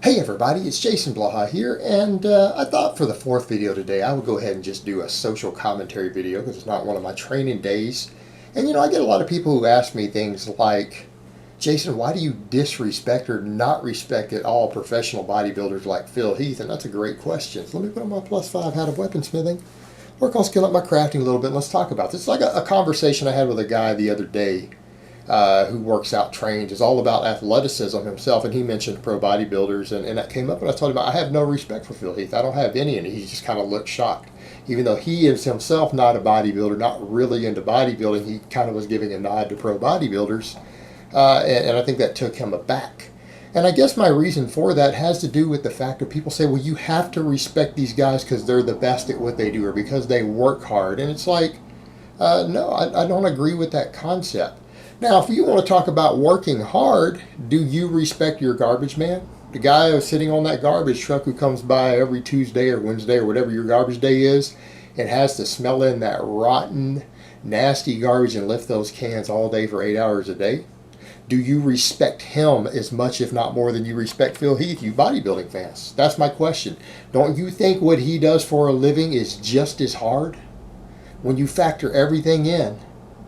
Hey everybody, it's Jason Blaha here, and I thought for the fourth video today I would go ahead and just do a social commentary video because it's not one of my training days. And I get a lot of people who ask me things like, Jason, why do you disrespect or not respect at all professional bodybuilders like Phil Heath? And that's a great question. So let me put on my +5 hat of weaponsmithing, work on skilling up my crafting a little bit, and let's talk about this. It's like a conversation I had with a guy the other day who works out, trains, is all about athleticism himself, and he mentioned pro bodybuilders, and that came up, and I told him I have no respect for Phil Heath. I don't have any, and he just kind of looked shocked. Even though he is himself not a bodybuilder, not really into bodybuilding, he kind of was giving a nod to pro bodybuilders, and I think that took him aback. And I guess my reason for that has to do with the fact that people say, well, you have to respect these guys because they're the best at what they do or because they work hard, and it's like, no, I don't agree with that concept. Now, if you want to talk about working hard, do you respect your garbage man? The guy who's sitting on that garbage truck who comes by every Tuesday or Wednesday or whatever your garbage day is and has to smell in that rotten, nasty garbage and lift those cans all day for 8 hours a day? Do you respect him as much, if not more, than you respect Phil Heath, you bodybuilding fans? That's my question. Don't you think what he does for a living is just as hard? When you factor everything in,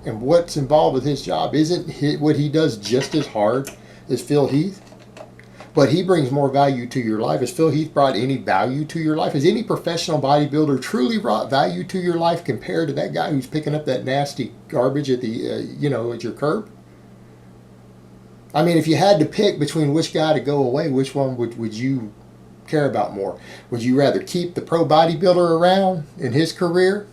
and what's involved with his job, isn't what he does just as hard as Phil Heath? But he brings more value to your life. Has Phil Heath brought any value to your life? Has any professional bodybuilder truly brought value to your life compared to that guy who's picking up that nasty garbage at the, at your curb? I mean, if you had to pick between which guy to go away, which one would you care about more? Would you rather keep the pro bodybuilder around in his career,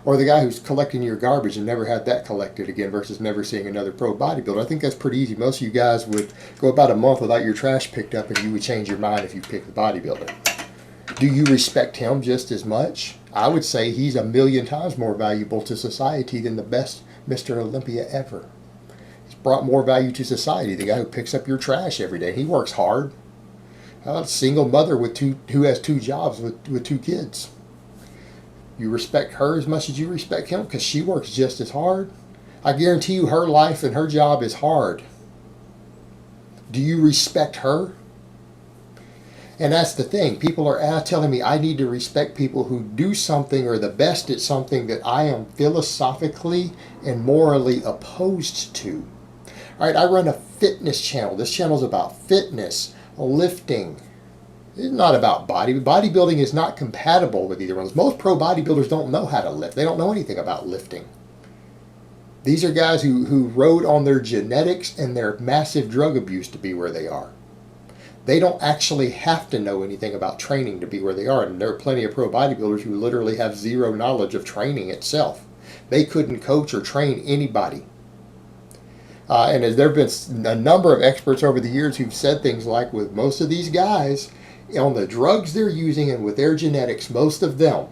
or the guy who's collecting your garbage and never had that collected again versus never seeing another pro bodybuilder? I think that's pretty easy. Most of you guys would go about a month without your trash picked up, and you would change your mind if you picked the bodybuilder. Do you respect him just as much? I would say he's a million times more valuable to society than the best Mr. Olympia ever. He's brought more value to society. The guy who picks up your trash every day. He works hard. A single mother who has 2 jobs with 2 kids. You respect her as much as you respect him because she works just as hard? I guarantee you her life and her job is hard. Do you respect her? And that's the thing. People are telling me I need to respect people who do something or the best at something that I am philosophically and morally opposed to. All right, I run a fitness channel. This channel is about fitness, lifting. It's not about bodybuilding is not compatible with either one. Most pro bodybuilders don't know how to lift. They don't know anything about lifting. These are guys who rode on their genetics and their massive drug abuse to be where they are. They don't actually have to know anything about training to be where they are. And there are plenty of pro bodybuilders who literally have zero knowledge of training itself. They couldn't coach or train anybody. And as there have been a number of experts over the years who've said things like, with most of these guys, on the drugs they're using and with their genetics, most of them,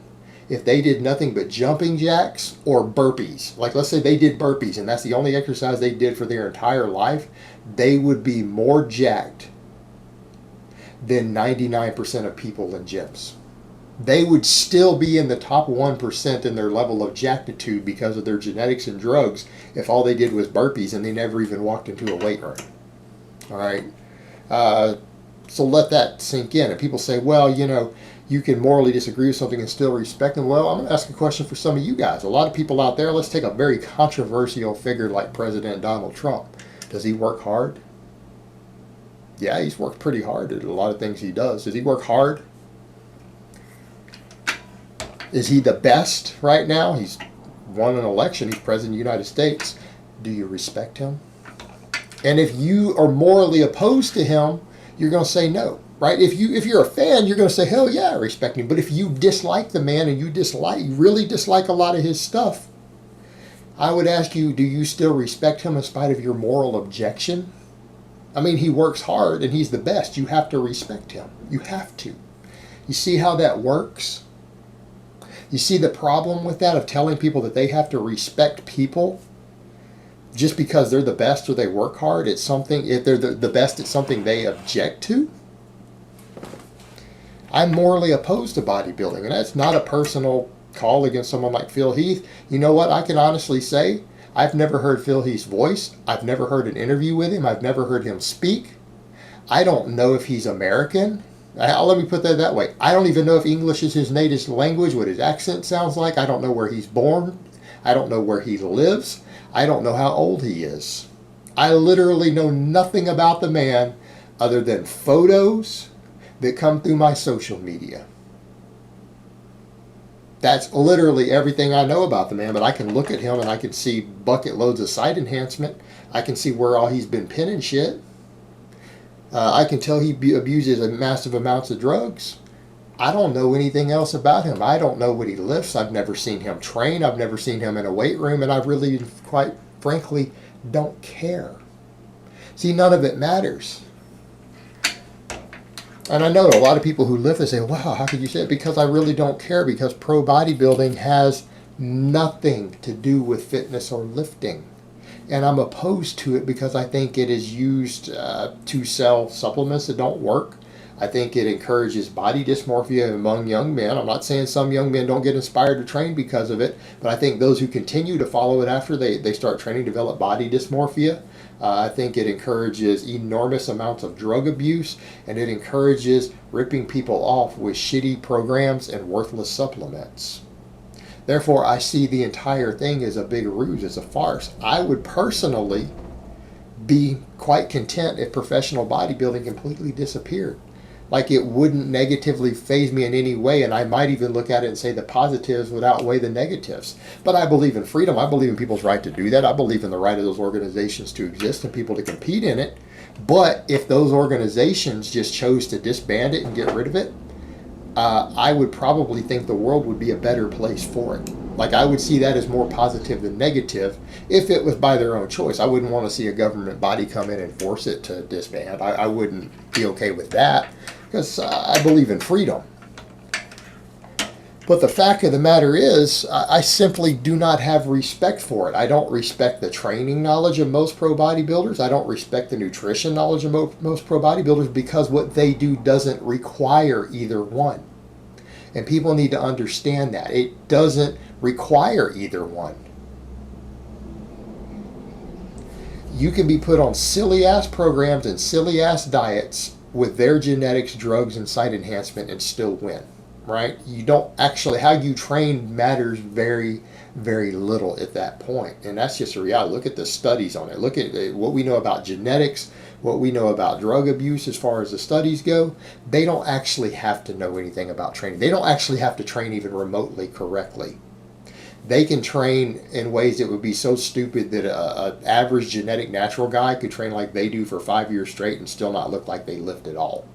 if they did nothing but jumping jacks or burpees, like let's say they did burpees and that's the only exercise they did for their entire life, they would be more jacked than 99% of people in gyms. They would still be in the top 1% in their level of jactitude because of their genetics and drugs if all they did was burpees and they never even walked into a weight room. All right. So let that sink in. And people say, well, you can morally disagree with something and still respect them. Well, I'm going to ask a question for some of you guys. A lot of people out there, let's take a very controversial figure like President Donald Trump. Does he work hard? Yeah, he's worked pretty hard at a lot of things he does. Does he work hard? Is he the best right now? He's won an election. He's president of the United States. Do you respect him? And if you are morally opposed to him, you're going to say no, right? If you're a fan, you're going to say, hell yeah, I respect him. But if you dislike the man and you really dislike a lot of his stuff, I would ask you, do you still respect him in spite of your moral objection? I mean, he works hard and he's the best. You have to respect him. You have to. You see how that works? You see the problem with that, of telling people that they have to respect people just because they're the best or they work hard at something, if they're the best at something they object to? I'm morally opposed to bodybuilding, and that's not a personal call against someone like Phil Heath. You know what? I can honestly say I've never heard Phil Heath's voice. I've never heard an interview with him. I've never heard him speak. I don't know if he's American. Let me put that way. I don't even know if English is his native language, what his accent sounds like. I don't know where he's born. I don't know where he lives. I don't know how old he is. I literally know nothing about the man other than photos that come through my social media. That's literally everything I know about the man, but I can look at him and I can see bucket loads of site enhancement. I can see where all he's been pinning shit. I can tell he abuses massive amounts of drugs. I don't know anything else about him. I don't know what he lifts. I've never seen him train. I've never seen him in a weight room, and I really, quite frankly, don't care. See, none of it matters. And I know a lot of people who lift and say, wow, how could you say it? Because I really don't care, because pro bodybuilding has nothing to do with fitness or lifting. And I'm opposed to it because I think it is used to sell supplements that don't work. I think it encourages body dysmorphia among young men. I'm not saying some young men don't get inspired to train because of it, but I think those who continue to follow it after they start training develop body dysmorphia. I think it encourages enormous amounts of drug abuse, and it encourages ripping people off with shitty programs and worthless supplements. Therefore, I see the entire thing as a big ruse, as a farce. I would personally be quite content if professional bodybuilding completely disappeared. Like, it wouldn't negatively faze me in any way, and I might even look at it and say the positives would outweigh the negatives. But I believe in freedom. I believe in people's right to do that. I believe in the right of those organizations to exist and people to compete in it. But if those organizations just chose to disband it and get rid of it, I would probably think the world would be a better place for it. Like, I would see that as more positive than negative if it was by their own choice. I wouldn't want to see a government body come in and force it to disband. I wouldn't be okay with that because I believe in freedom. But the fact of the matter is, I simply do not have respect for it. I don't respect the training knowledge of most pro bodybuilders. I don't respect the nutrition knowledge of most pro bodybuilders because what they do doesn't require either one. And people need to understand that. It doesn't require either one. You can be put on silly-ass programs and silly-ass diets with their genetics, drugs, and site enhancement and still win. Right? You don't actually, how you train matters very, very little at that point. And that's just a reality. Look at the studies on it. Look at what we know about genetics, what we know about drug abuse as far as the studies go. They don't actually have to know anything about training. They don't actually have to train even remotely correctly. They can train in ways that would be so stupid that an average genetic natural guy could train like they do for 5 years straight and still not look like they lift at all.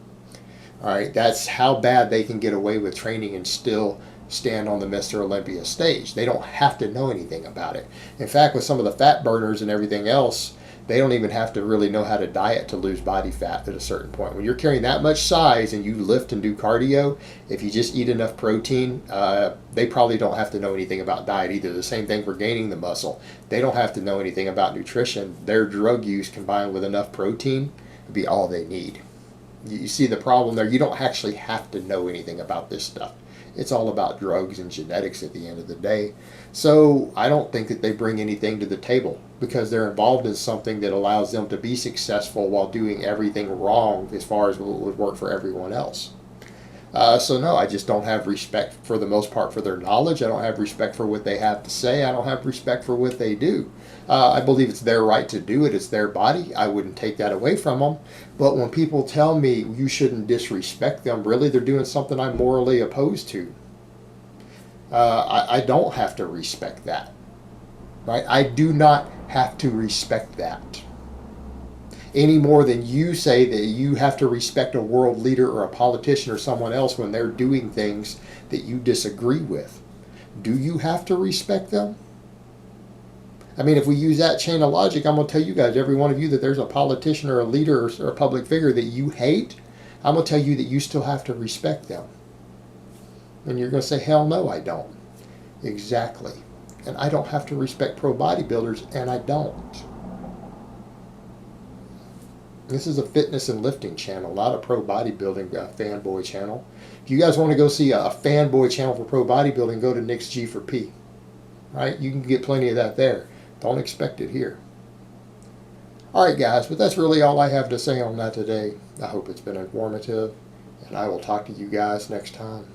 All right, that's how bad they can get away with training and still stand on the Mr. Olympia stage. They don't have to know anything about it. In fact, with some of the fat burners and everything else, they don't even have to really know how to diet to lose body fat at a certain point. When you're carrying that much size and you lift and do cardio, if you just eat enough protein, they probably don't have to know anything about diet either. The same thing for gaining the muscle. They don't have to know anything about nutrition. Their drug use combined with enough protein would be all they need. You see the problem there? You don't actually have to know anything about this stuff. It's all about drugs and genetics at the end of the day. So I don't think that they bring anything to the table because they're involved in something that allows them to be successful while doing everything wrong as far as what would work for everyone else. So no, I just don't have respect for the most part for their knowledge. I don't have respect for what they have to say. I don't have respect for what they do. I believe it's their right to do it. It's their body. I wouldn't take that away from them. But when people tell me you shouldn't disrespect them, really they're doing something I'm morally opposed to. I don't have to respect that. Right? I do not have to respect that. Any more than you say that you have to respect a world leader or a politician or someone else when they're doing things that you disagree with. Do you have to respect them? I mean, if we use that chain of logic, I'm going to tell you guys, every one of you, that there's a politician or a leader or a public figure that you hate, I'm going to tell you that you still have to respect them. And you're going to say, hell no, I don't. Exactly. And I don't have to respect pro bodybuilders, and I don't. This is a fitness and lifting channel, not a pro bodybuilding fanboy channel. If you guys want to go see a fanboy channel for pro bodybuilding, go to Nick's G for P. Right? You can get plenty of that there. Don't expect it here. Alright guys, but that's really all I have to say on that today. I hope it's been informative, and I will talk to you guys next time.